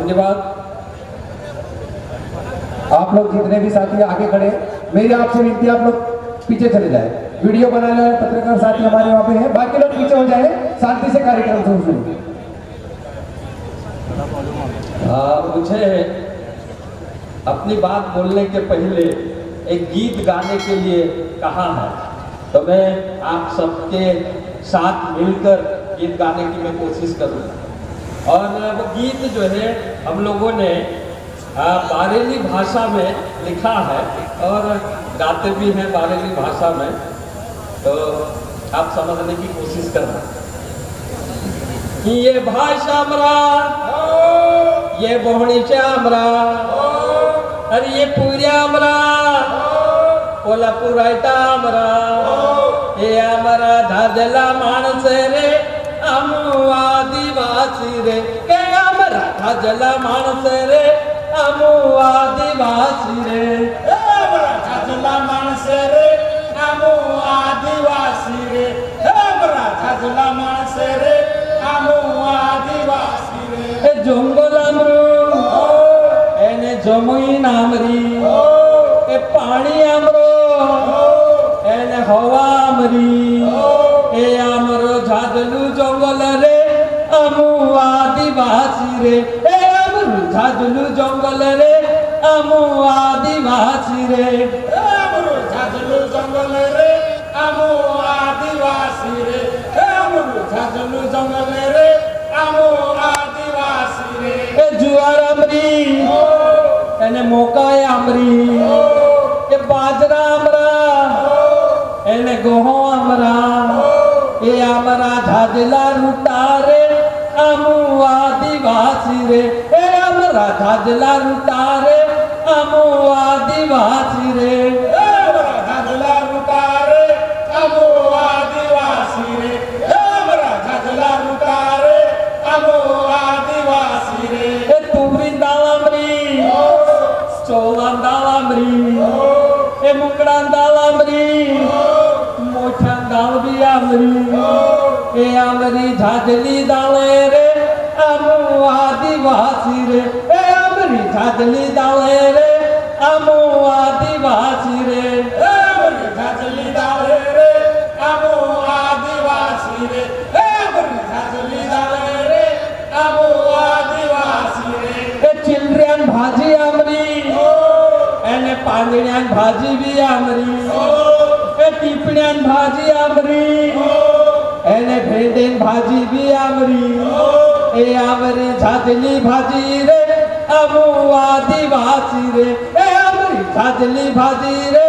धन्यवाद। आप लोग जितने भी साथी आगे खड़े, मेरी आपसे विनती आप लोग पीछे चले जाए। वीडियो बनाने वाले पत्रकार साथी हमारे वहाँ पे हैं, बाकी लोग पीछे हो जाए, शांति से कार्यक्रम शुरू। मुझे अपनी बात बोलने के पहले एक गीत गाने के लिए कहा है, तो मैं आप सबके साथ मिलकर गीत गाने की मैं कोशिश करूँगा। और वो गीत जो है हम लोगों ने बारेली भाषा में लिखा है और गाते भी हैं बारेली भाषा में, तो आप समझने की कोशिश करना। ये भाषा मरा, ये बोहणी चामरा, अरे ये पूर्या मरा, ओला पुरायता मरा, ये हमारा धाजला मानस रे, हम आदिवासी रे, के हमारा धाजला मानस रे, हम आदिवासी रे, हमारा धाजला मानस रे, हम आदिवासी रे, हमारा धाजला मानस रे, हम आदिवासी रे। जंगल आमरू एने जमुई नामरी, ए पानी आमरो एने हवा आमरी, ए आमरो झाजलू जंगल रे, हमू आदिवासी रे, ए आमरू झाजलू जंगल रे, हमू आदिवासी रे, हमरो झाजलू जंगल रे, हमू आदिवासी रे, हमरो झाजलू जंगल रे, हमू आदिवासी रे। ए जुआर आमरी एने मोकाय आमरी, ए बाजरा आमरा एने गोहो आमरा, ए आमरा झाजला रुटारे, हमू आदिवासी रे, ए आमरा झाजला रुटारे, हमू आदिवासी रे, हमारा झाजला रुटारे, हमू आदिवासी रे, हमारा झाजला रुटारे, हमू आदिवासी रे। ए तुबरी दालामरी चोलां दालामरी, ए मुकड़ा दालामरी मोठा दाल भी आमरी, ए आमरी झाजली दाले रे, हमू आदिवासी रे, ए आमरी झाजली दाले रे, हमू आदिवासी रे, हमारी झाजली दाले रे, हमू आदिवासी रे, हमारी झाजली दाले रे, हमू आदिवासी रे। ए चिलऱ्यान भाजी आमरी एने पांगण्यान भाजी भी आमरी, ए टिपण्यान भाजी आमरी एने भेंडेन भाजी भी आमरी, ए आमरी झाजली भाजी रे, हमू आदिवासी रे, ए आमरी झाजली भाजी रे,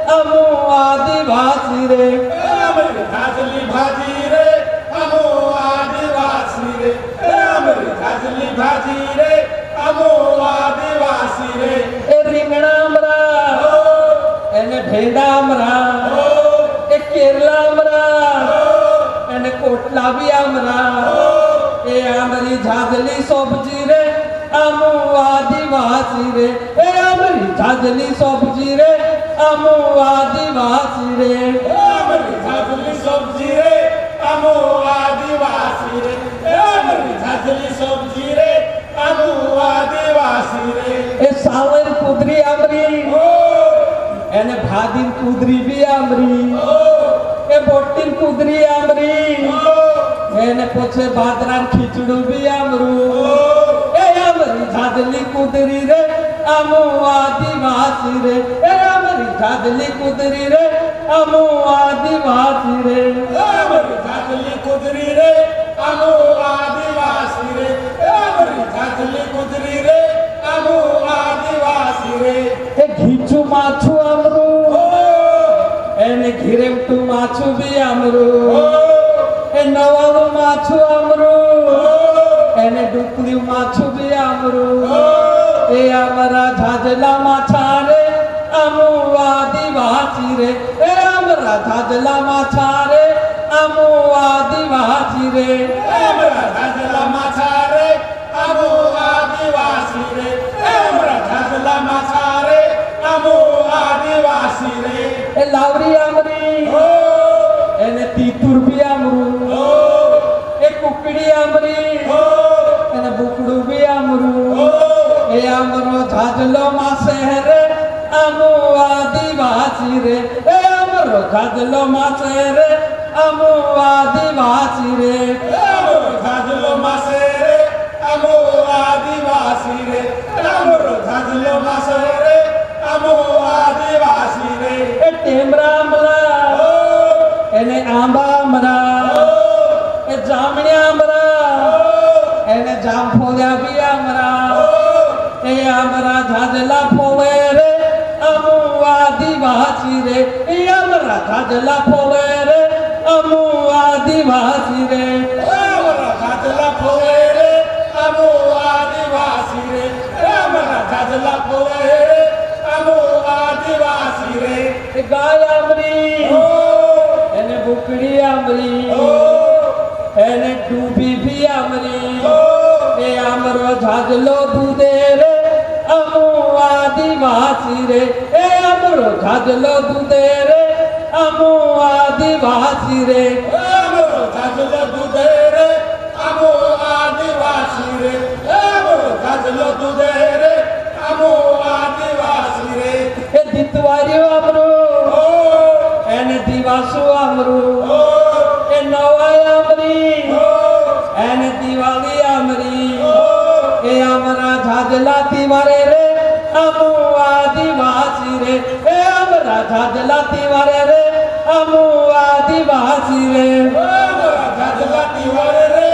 हमू आदिवासी रे, हमारी झाजली भाजी रे, हमू आदिवासी रे, हमारी झाजली भाजी रे, हमू आदिवासी रे। ए रिंगणा आमरा एने भेंडा आमरा, ए केरला आमरा एने कोटला भी आमरा, ए आमरी झाजली सब्जी रे, हमू आदिवासी रे, ए आमरी झाजली सब्जी रे, हमू आदिवासी रे, हमारी झाजली सब्जी रे, हमू आदिवासी रे, हमारी झाजली सब्जी रे, हमू आदिवासी रे। ए सावर कुदरी आमरी एने भादीन कुदरी भी आमरी, ए बोटीन कुदरी आमरी एने पछे बादरान खिचड़ू भी आमरू, ए आमरी झाजली कुदरी रे, हमू आदिवासी रे, ए आमरी झाजली कुदरी रे, हमू आदिवासी रे, हमारी झाजली कुदरी रे, हमू आदिवासी रे, हमारी झाजली कुदरी रे, हमू आदिवासी रे। ए घिचू माछू आमरू एने घिरेमटू माछू भी आमरू, ए नवालू माछू आमरू एने डुकली माछू भी आमरू, ए आमरा झाजला माछा रे, हमू आदिवासी रे, ए आमरा झाजला माछा रे, हमू आदिवासी रे, हमारा झाजला माछा रे, हमू आदिवासी रे, हमारा झाजला माछा रे, हमू आदिवासी रे। ए लावरी आमरी एने तीतुर भी आमरू, ए कुकड़ी आमरी एने बुकड़ू भी आमरू, ঝাজলো মাছে রে আমু আদিবাসী রে এ আমার ঝাজলো মাছে রে আমু আদিবাসী রে আমার ঝাঁঝলো মাছে রে আমো আদিবাসী রে আমার ঝাঁঝলো মাছে রে আমো আদিবাসী রে এ টেমরা আমলা ও એને આંબા મરા એ જામણ્યા મરા એને જામફળિયા બી આમરા એ આમરા ઝાઝલા ફોવે રે અમુ આદિવાસી રે એ આમરા ઝાઝલા ફોવે રે અમુ આદિવાસી રે আমার ঝাঁঝলা ফোরে রে আমো আদিবাসী রে আমার ঝাঁঝলা ফোরে রে আমো আদিবাসী রে એ ગાય આમરી ও એને બુકડી આમરી ও એને ડૂબી બી આમરી ও એ આમરો ઝાઝલો દૂધે રે અમુ આદિવાસી રે એ આમરો ઝાઝલો દૂધે રે અમુ આદિવાસી રે আমার ঝাঁঝলো দুধে রে আমো আদিবাসী রে আমার ঝাঁঝলো দুধে রে আমো আদিবাসী রে એ દીતવાર્યો આમરો ও એને દિવાસો આમરો ও એ નવાય આમરી ও એને દિવાળી આમરી ও એ આમરા ઝાઝલા તિવારે રે અમુ આદિવાસી રે એ આમરા ઝાઝલા તિવારે રે અમુ આદિવાસી રે আমরা ঝাঁঝলা তিওয়ারে রে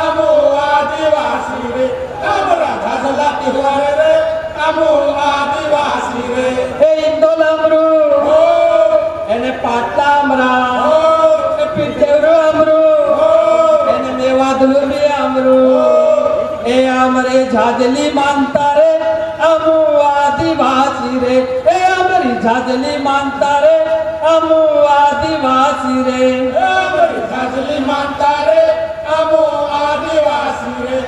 আমো আদিবাসী রে আমরা ঝাঁঝলা তিওয়ারে রে আমো আদিবাসী রে એ ઇન્દોલ આમરો ও એને પાટલા આમરા ও એ પીઠેવરો આમરો ও એને મેવાદલું બી આમરો એ આમરે ઝાઝલી માનતા રે અમુ આદિવાસી રે એ આમરી ઝાઝલી માનતા રે અમુ આદિવાસી રે আমার ঝাঁঝলি মানতা রে আমো আদিবাসী রে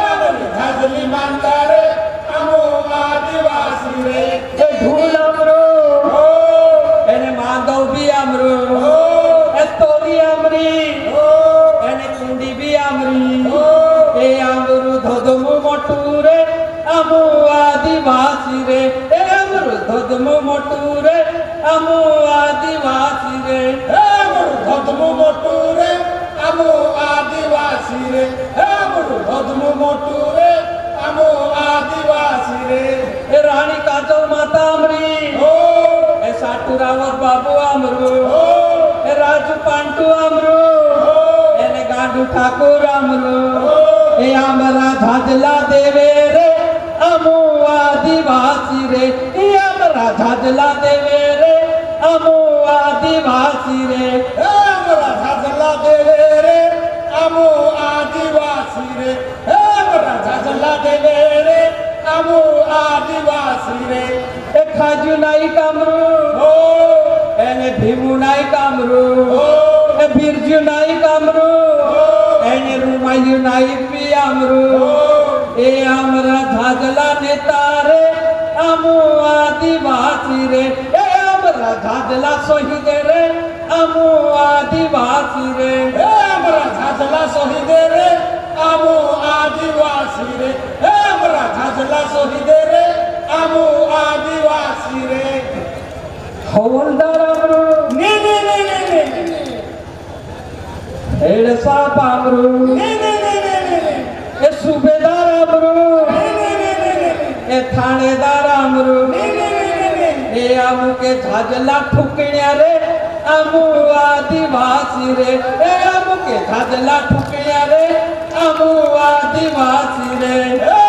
আমার ঝাঁঝলি মানতা রে আমো আদিবাসী রে એ ઢૂલ આમરો ও એને માધવ બી આમરો ও એ તોરી આમરી ও એને કુંડી બી આમરી ও એ આમરું ધોધમું મોટું રે અમુ આદિવાસી રે એ આમરું ધોધમું મોટું રે અમુ આદિવાસી રે আমার ধর্ম মটুরে আমো আদিবাসী রে আমার ধর্ম মটুরে আমো আদিবাসী রে એ રાણી કાજલ માતા આમરી ও એ સાટુ રાવત બાબુ આમરું ও એ રાજુ પાંટુ આમરું એને ગાંડુ ઠાકોર આમરું એ આમરા ઝાઝલા દેવે રે અમુ આદિવાસી રે એ આમરા ઝાઝલા દેવે રે અમુ આદિવાસી રે আমরা ঝাঁঝলা দেবে রে আমো আদিবাসী রে আমরা ঝাঁঝলা দেবে রে আমো আদিবাসী রে એ ખાજુ નાઈ કામરું ও એને ભીમુ નાઈ કામરું ও એ બિરજુ નાઈ કામરું એને રૂમાયુ નાઈ પી આમરું એ આમરા ઝાઝલા નેતા રે અમુ આદિવાસી રે એ આમરા ઝાઝલા શહીદ રે અમુ આદિવાસી રે আমরা ঝাঁঝলা শহীদে রে আমো আদিবাসী রে আমরা ঝাঁঝলা শহীদে রে আমো আদিবাসী রে હવલદાર આમરું নে নে নে নে নে હેડસા પામરું নে নে নে নে নে নে એ સુબેદાર આમરું એ થાણેદાર આમરું એ આમુ કે ઝાઝલા ઠુકણ્યા રે આમુ આદિવાસી રે એ આમુ કે ઝાઝલા ઠુકણ્યા રે આમુ આદિવાસી રે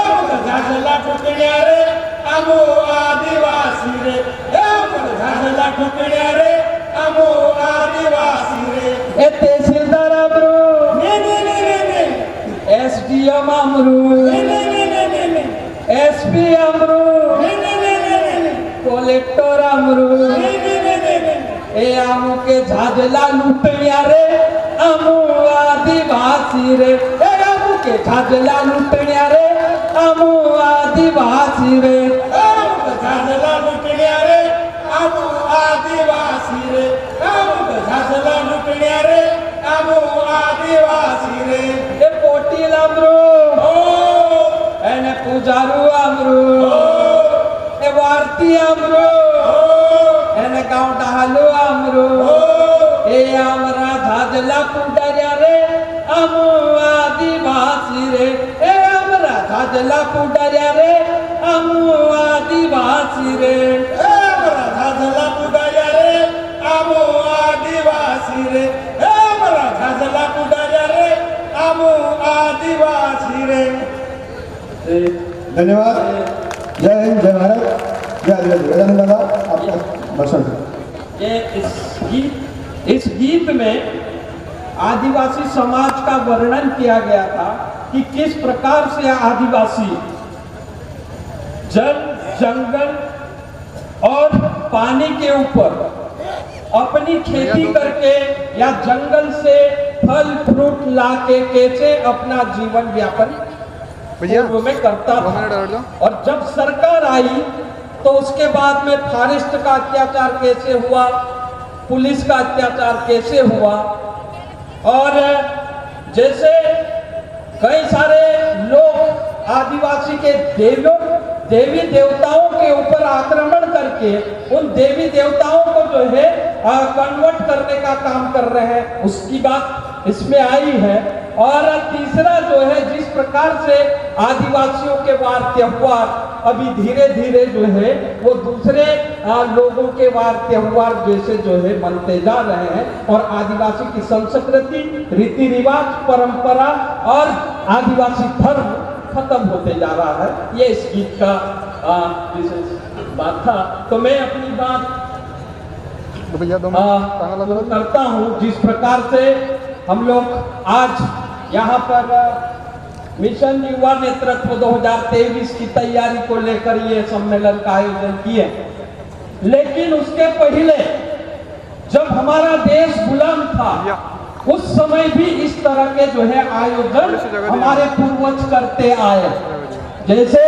আমরা ঝাঁঝলা টুকড়িয়া রে আমো আদিবাসী রে আমরা ঝাঁঝলা টুকড়িয়া রে আমো আদিবাসী রে એ તહેસીલદાર આમરું নে নে নে নে নে એસડીએમ આમરું নে নে নে নে নে নে એસપી આમરું নে নে নে নে নে নে કલેક્ટર આમરું নে নে নে নে নে એ આમુ કે ઝાઝલા લૂંટણ્યા રે આમુ આદિવાસી રે એ આમુ કે ઝાઝલા લૂંટણ્યા રે આમુ આદિવાસી રે আমরা ঝাঁঝলা টুকড়িয়া রে আমো আদিবাসী রে আমরা ঝাঁঝলা টুকড়িয়া রে আমো আদিবাসী রে એ પોટીલ આમરું ও એને પૂજારું આમરું ও भारती आमरो एने गाँव डहालो आमरो ए आमरा झाजला पुडरिया रे आमो आदिवासी रे ए आमरा झाजला पुडरिया रे आमो आदिवासी रे हमरा झाजला पुडाया रे आमो आदिवासी रे हमरा झाजला पुडाया रे आमो आदिवासी रे। धन्यवाद। जय हिंद, जय भारत, जय जय गजानन दादा, आपका भाषण। ये इस गीत में आदिवासी समाज का वर्णन किया गया था कि किस प्रकार से आदिवासी जल जंगल और पानी के ऊपर अपनी खेती करके या जंगल से फल फ्रूट ला के कैसे अपना जीवन व्यापन पूर्व में करता था। और जब सरकार आई तो उसके बाद में फॉरेस्ट का अत्याचार कैसे हुआ, पुलिस का अत्याचार कैसे हुआ, और जैसे कई सारे लोग आदिवासी के देवी देवताओं के ऊपर आक्रमण करके उन देवी देवताओं को जो है कन्वर्ट करने का काम कर रहे हैं, उसकी बात इसमें आई है। और तीसरा जो है, जिस प्रकार से आदिवासियों के वार त्योहार अभी धीरे धीरे जो है वो दूसरे लोगों के वार त्योहार जैसे जो है बनते जा रहे हैं, और आदिवासी की संस्कृति, रीति रिवाज, परंपरा और आदिवासी धर्म खत्म होते जा रहा है। ये इस गीत का विशेष बात था। तो मैं अपनी बात करता हूँ। जिस प्रकार से हम लोग आज यहाँ पर मिशन युवा नेतृत्व 2023 की तैयारी को लेकर ये सम्मेलन का आयोजन किए, लेकिन उसके पहले जब हमारा देश गुलाम था उस समय भी इस तरह के जो है आयोजन हमारे पूर्वज करते आए। जैसे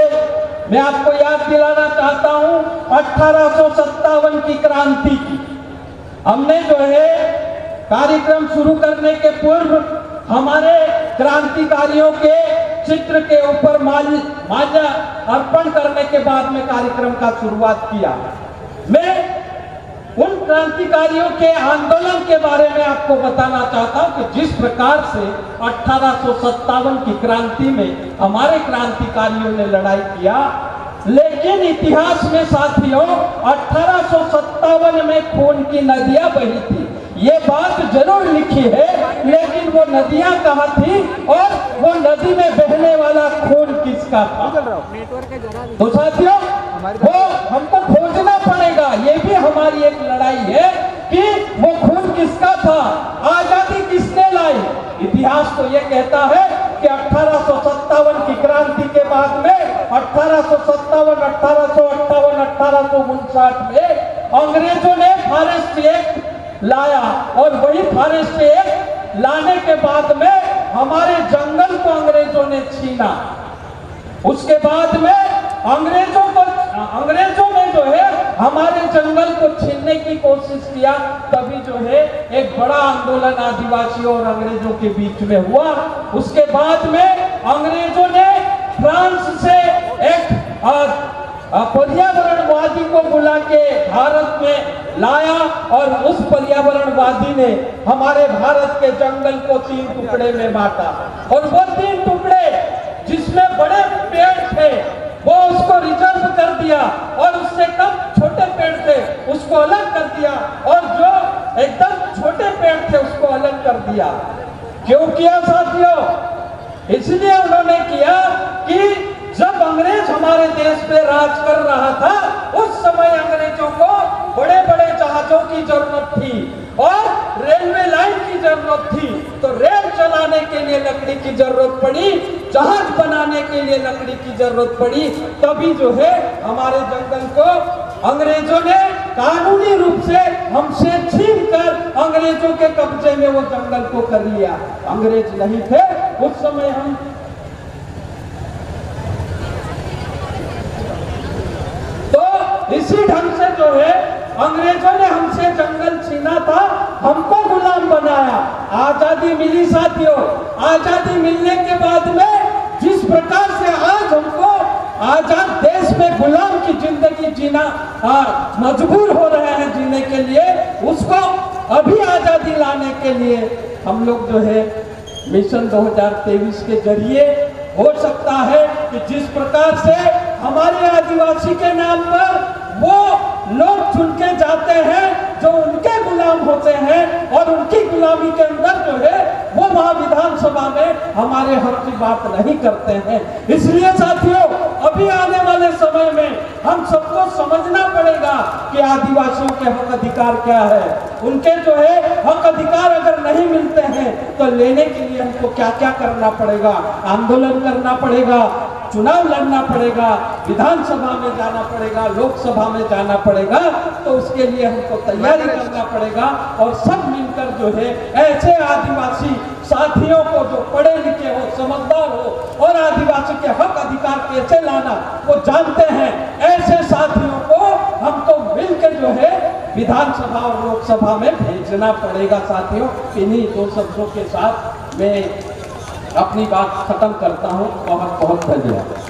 मैं आपको याद दिलाना चाहता हूं 1857 की क्रांति की। हमने जो है कार्यक्रम शुरू करने के पूर्व हमारे क्रांतिकारियों के चित्र के ऊपर माल्या अर्पण करने के बाद में कार्यक्रम का शुरुआत किया। मैं उन क्रांतिकारियों के आंदोलन के बारे में आपको बताना चाहता हूं कि जिस प्रकार से 1857 की क्रांति में हमारे क्रांतिकारियों ने लड़ाई किया, लेकिन इतिहास में साथियों 1857 में खून की नदियां बही थी, ये बात जरूर लिखी है, लेकिन वो नदियां कहाँ थी और वो नदी में बहने वाला खून किसका था? तो साथियों वो हमको खोजना पड़ेगा। ये भी हमारी एक लड़ाई है कि वो खून किसका था, आजादी किसने लाई। इतिहास तो ये कहता है कि 1857 की क्रांति के बाद में 1857, 1858, 1859 में अंग्रेजों ने फॉरेस्ट एक्ट लाया, और वही फॉरेस्ट एक्ट लाने के बाद में हमारे जंगल को अंग्रेजों ने छीना। उसके बाद में अंग्रेजों ने जो है हमारे जंगल को छीनने की कोशिश किया, तभी जो है एक बड़ा आंदोलन आदिवासियों और अंग्रेजों के बीच में हुआ। उसके बाद में अंग्रेजों ने फ्रांस से एक पर्यावरणवादी को बुला के भारत में लाया, और उस पर्यावरणवादी ने हमारे भारत के जंगल को 3 टुकड़े में बांटा, और वो 3 टुकड़े जिसमें बड़े पेड़ थे वो उसको रिजर्व कर दिया, और उससे कम छोटे पेड़ थे उसको अलग कर दिया, और जो एकदम छोटे पेड़ थे उसको अलग कर दिया। क्यों किया साथियों? इसलिए उन्होंने किया कि जब अंग्रेज हमारे देश पे राज कर रहा था उस समय अंग्रेजों को बड़े बड़े जहाजों की जरूरत थी और रेलवे लाइन की जरूरत थी, तो रेल चलाने के लिए लकड़ी की जरूरत पड़ी, जहाज बनाने के लिए लकड़ी की जरूरत पड़ी, तभी जो है हमारे जंगल को अंग्रेजों ने कानूनी रूप से हमसे छीनकर अंग्रेजों के कब्जे में वो जंगल को कर लिया। अंग्रेज नहीं थे उस समय हम। तो इसी ढंग से जो है अंग्रेजों ने हमसे जंगल छीना था, हमको गुलाम बनाया। आजादी मिली साथियों, आजादी मिलने के बाद में जिस प्रकार से आज हमको आजाद देश में गुलाम की जिंदगी जीना मजबूर हो रहे हैं जीने के लिए, उसको अभी आजादी लाने के लिए हम लोग जो है मिशन 2023 के जरिए हो सकता है कि जिस प्रकार से हमारे आदिवासी के नाम पर वो लोग चुन के जाते हैं जो उनके गुलाम होते हैं और उनकी गुलामी के अंदर जो है वो वहां विधानसभा में हमारे हक की बात नहीं करते हैं। इसलिए साथियों, अभी आने वाले समय में हम सबको समझना पड़ेगा कि आदिवासियों के हक अधिकार क्या है। उनके जो है हक अधिकार अगर नहीं मिलते हैं तो लेने के लिए हमको क्या क्या करना पड़ेगा, आंदोलन करना पड़ेगा, चुनाव लड़ना पड़ेगा, विधानसभा में जाना पड़ेगा, लोकसभा में जाना पड़ेगा। तो उसके लिए हमको तैयारी करना पड़ेगा और सब मिलकर जो है ऐसे आदिवासी साथियों को जो पढ़े लिखे हो, समझदार हो और आदिवासी के हक अधिकार कैसे लाना वो जानते हैं, ऐसे साथियों को हमको मिलकर जो है विधानसभा और लोकसभा में भेजना पड़ेगा। साथियों, इन्हीं दो शब्दों के साथ मैं अपनी बात खत्म करता हूँ। बहुत बहुत धन्यवाद।